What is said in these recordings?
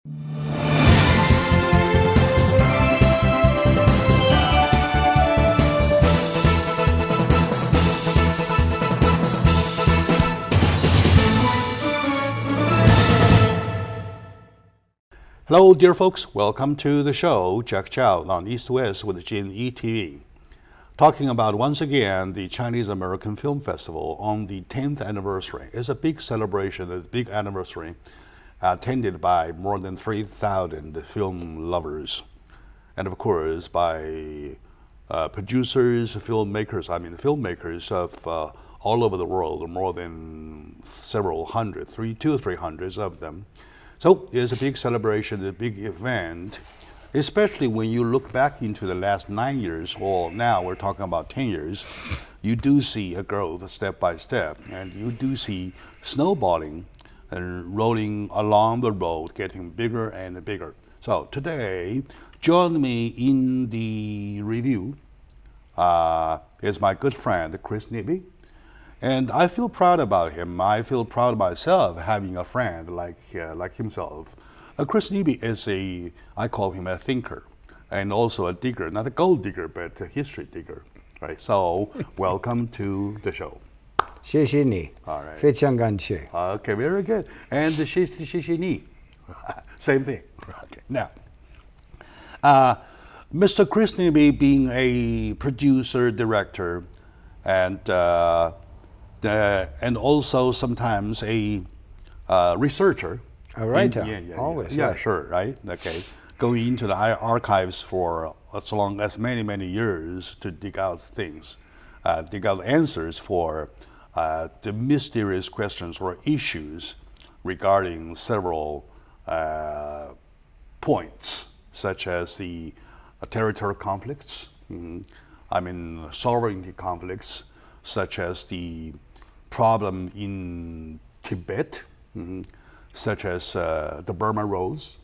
Hello, dear folks. Welcome to the show, Jack Chow on East West with G&E TV. Talking about, once again, the Chinese American Film Festival on the 10th anniversary. It's a big celebration, a big anniversary, attended by more than 3,000 film lovers. And of course, by producers, filmmakers of all over the world, more than several hundred, 200 or 300 of them. So it's a big celebration, a big event, especially when you look back into the last 9 years, or now we're talking about 10 years, you do see a growth step by step, and you do see snowballing and rolling along the road, getting bigger and bigger. So today, join me in the review is my good friend, Chris Nebe. And I feel proud about him. I feel proud of myself having a friend like himself. Chris Nebe is I call him a thinker, and also a digger, not a gold digger, but a history digger. Right. So welcome to the show. 谢谢你. All right. 非常感谢. Okay, very good. And 谢谢你. Same thing. Okay. Now, Mr. Chris Nebe being a producer, director, and also sometimes a researcher. A writer, always. Yeah, sure, right? Okay. Going into the archives for as many years to dig out things, dig out answers for the mysterious questions or issues regarding several points, such as the territorial conflicts, sovereignty conflicts, such as the problem in Tibet, such as the Burma Roads,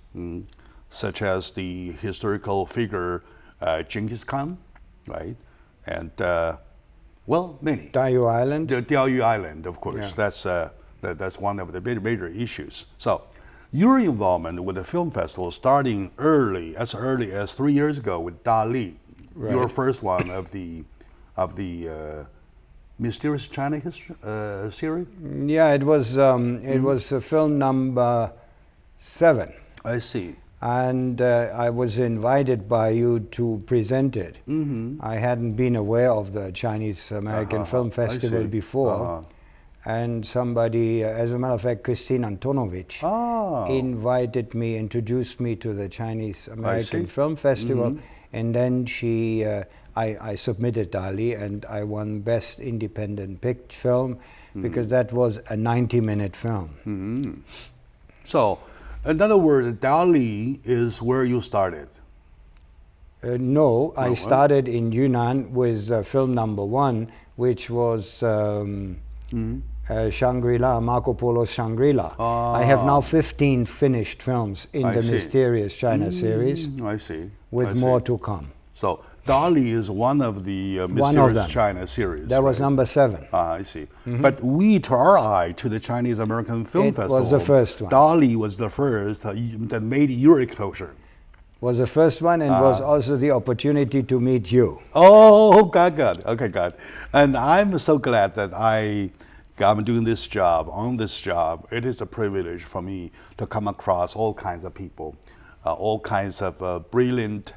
such as the historical figure Genghis Khan, right? And many. Diaoyu Island. The Diaoyu Island, of course. Yeah. That's one of the major issues. So, your involvement with the film festival starting as early as 3 years ago with Dali, right. Your first one of the Mysterious China history series? Yeah, it was film number 7. I see. And I was invited by you to present it. I hadn't been aware of the Chinese American Film Festival before. And somebody, as a matter of fact, Christine Antonovich, invited me, introduced me to the Chinese American Film Festival. And then I submitted Dali, and I won Best Independent film because that was a 90-minute film. So, in other words, Dali is where you started? No, I started in Yunnan with film number 1, which was Shangri-La, Marco Polo's Shangri-La. I have now 15 finished films in the Mysterious China series. I see. With more to come. So, Dali is one of the Mysterious China series. That was number 7. I see. But to our eye, to the Chinese American Film Festival, was the first one. Dali was the first that made your exposure. Was the first one, and was also the opportunity to meet you. Oh, good. Okay, good. And I'm so glad that I'm doing this job. On this job, it is a privilege for me to come across all kinds of people, all kinds of brilliant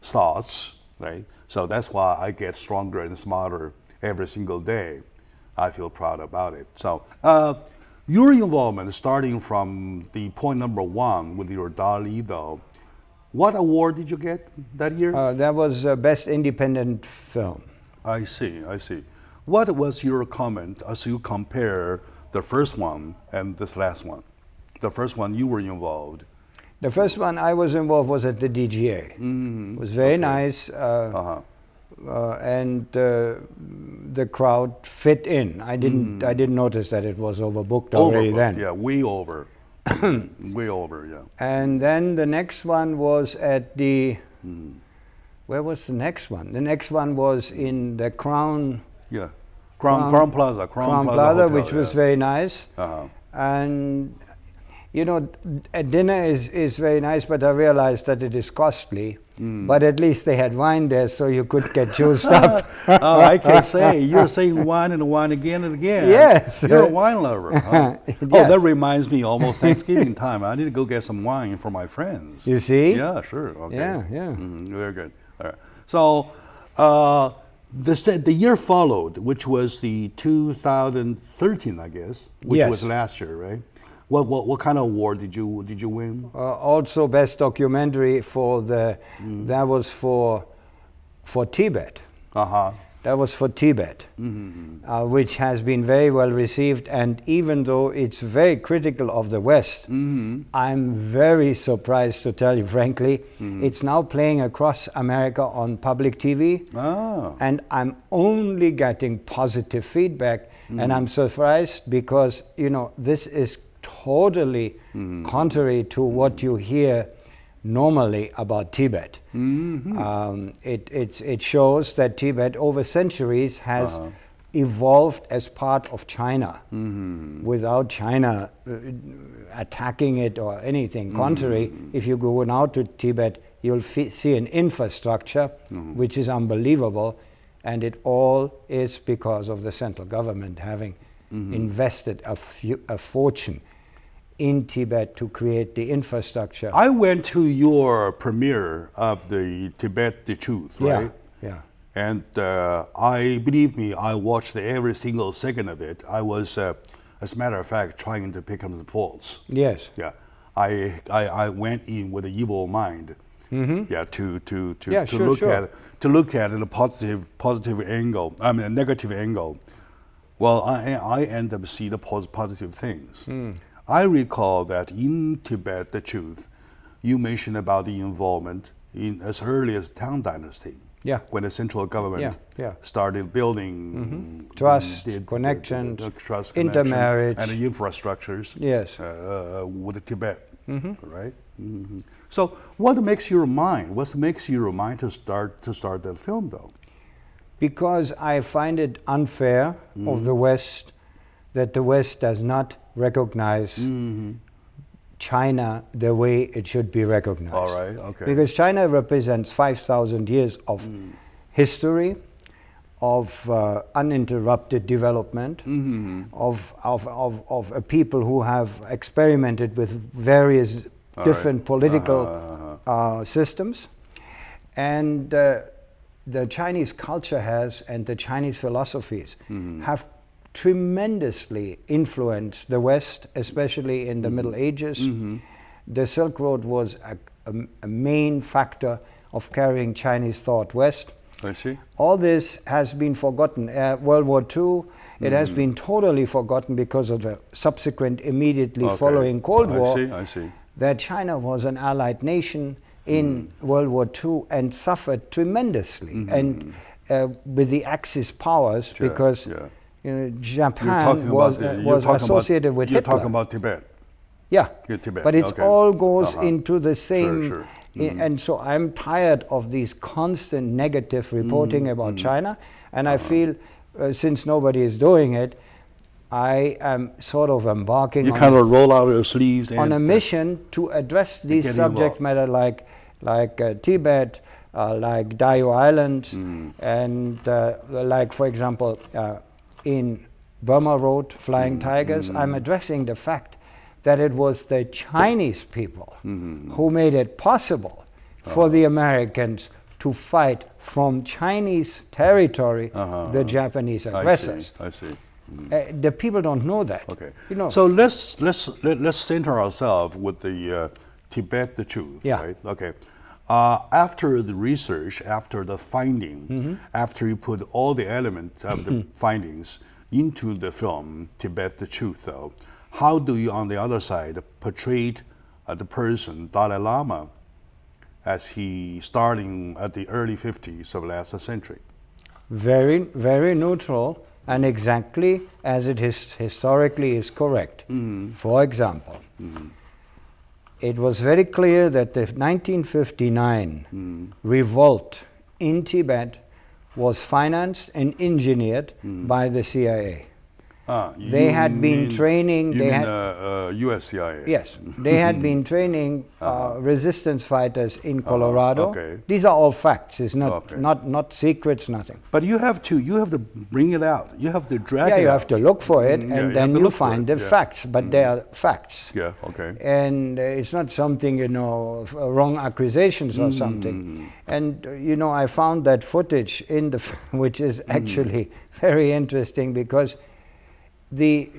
thoughts, right? So that's why I get stronger and smarter every single day. I feel proud about it. So your involvement, starting from the point number 1 with your Dali, though, what award did you get that year? That was Best Independent Film. I see. What was your comment as you compare the first one and this last one? The first one you were involved. The first one I was involved was at the DGA. It was very nice, and the crowd fit in. I didn't notice that it was overbooked already then. Yeah, way over. Way over, yeah. And then the next one was at the Where was the next one? The next one was in the Crown. Yeah, Crown Plaza. Crown Plaza, Hotel, which was very nice. And You know, a dinner is very nice, but I realized that it is costly. But at least they had wine there, so you could get juiced up. Oh, I can say you're saying wine and wine again and again. Yes, you're a wine lover. Huh? Yes. Oh, that reminds me. Almost Thanksgiving time. I need to go get some wine for my friends. You see? Yeah, sure. Okay. Yeah, yeah. Very good. All right. So the year followed, which was the 2013, I guess, which Yes. was last year, right? What kind of award did you win? Also, best documentary for the that was for Tibet. That was for Tibet, which has been very well received. And even though it's very critical of the West, I'm very surprised, to tell you frankly. It's now playing across America on public TV, and I'm only getting positive feedback. And I'm surprised because, you know, this is totally contrary to what you hear normally about Tibet. It shows that Tibet over centuries has evolved as part of China without China attacking it or anything. Contrary, if you go now to Tibet, you'll see an infrastructure which is unbelievable, and it all is because of the central government having invested a fortune in Tibet to create the infrastructure. I went to your premiere of the Tibet the Truth, right? Yeah. And believe me, I watched every single second of it. I was, as a matter of fact, trying to pick up the faults. Yes. Yeah. I went in with an evil mind. Yeah, to look at it a positive angle. I mean a negative angle. Well, I end up seeing the positive things. I recall that in Tibet the Truth, you mentioned about the involvement in as early as Tang Dynasty. Yeah. When the central government started building trust, connections, intermarriage, and the infrastructures. Yes. With Tibet, right? So, what makes your mind? What makes your mind to start that film, though? Because I find it unfair of the West that the West does not recognize China the way it should be recognized. All right, okay. Because China represents 5,000 years of history, of uninterrupted development, of a people who have experimented with various different political systems. And the Chinese culture has, and the Chinese philosophies have tremendously influenced the West, especially in the Middle Ages. The Silk Road was a main factor of carrying Chinese thought west. I see. All this has been forgotten. World War II, it has been totally forgotten because of the subsequent, immediately following Cold War. I see. That China was an allied nation in World War II and suffered tremendously. And with the Axis powers, because Japan was associated with Hitler. You're talking about Tibet. Yeah, Tibet. But it all goes into the same. Sure. And so I'm tired of these constant negative reporting about China, and I feel since nobody is doing it, I am sort of embarking on kind of roll out your sleeves on a mission to address these subject matter like Tibet, like Diaoyu Island, and like, for example, in Burma Road, Flying Tigers. I'm addressing the fact that it was the Chinese people who made it possible for the Americans to fight from Chinese territory the Japanese aggressors. I see. The people don't know that. Okay. You know. So let's center ourselves with the Tibet the Truth. Yeah. Right. Okay. After the research, after the finding, after you put all the elements of the findings into the film Tibet the Truth, though, how do you, on the other side, portray the person, Dalai Lama, as he starting at the early 50s of last century? Very, very neutral, and exactly as it historically is correct. For example, it was very clear that the 1959 revolt in Tibet was financed and engineered by the CIA. They had been training. You mean U.S. CIA? Yes, they had been training resistance fighters in Colorado. Okay. These are all facts. It's not secrets, nothing. But you have to bring it out. You have to drag it out. Yeah, you have to look for it, and then you find the facts. But they are facts. Yeah. Okay. And it's not something, wrong accusations or something. And I found that footage in the which is actually very interesting, because the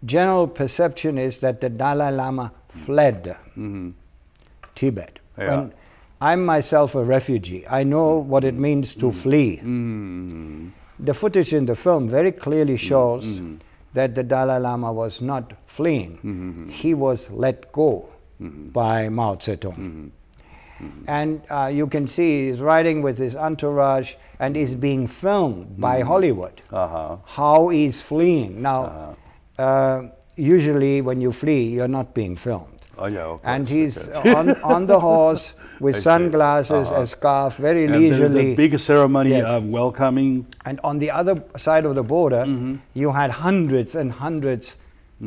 general perception is that the Dalai Lama fled Tibet. Yeah. When I'm myself a refugee, I know what it means to flee. The footage in the film very clearly shows that the Dalai Lama was not fleeing. He was let go by Mao Zedong. And you can see he's riding with his entourage and is being filmed by Hollywood. How he's fleeing. Now, usually when you flee, you're not being filmed. Oh, yeah, of course. And he's on the horse with sunglasses, a scarf, very leisurely. And there's a big ceremony of welcoming. And on the other side of the border, you had hundreds and hundreds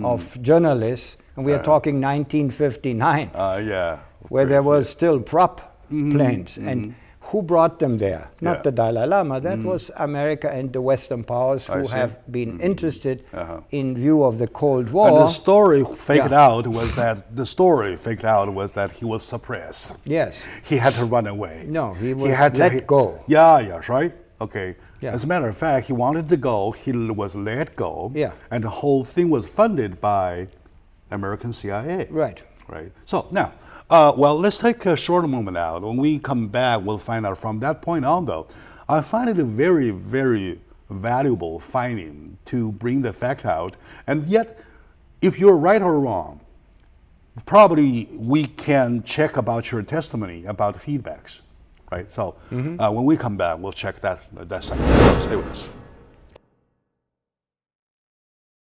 of journalists, and we are talking 1959. Where there was still prop planes. And who brought them there? Not the Dalai Lama. That was America and the Western powers who have been interested in view of the Cold War. And the story faked out was that he was suppressed. Yes. He had to run away. No, he was let go. Yeah, right? Okay. Yeah. As a matter of fact, he wanted to go. He was let go. Yeah. And the whole thing was funded by American CIA. Right. Right. So now, well, let's take a short moment out. When we come back, we'll find out from that point on, though. I find it a very, very valuable finding to bring the fact out. And yet, if you're right or wrong, probably we can check about your testimony, about feedbacks. Right? So when we come back, we'll check that second. Stay with us.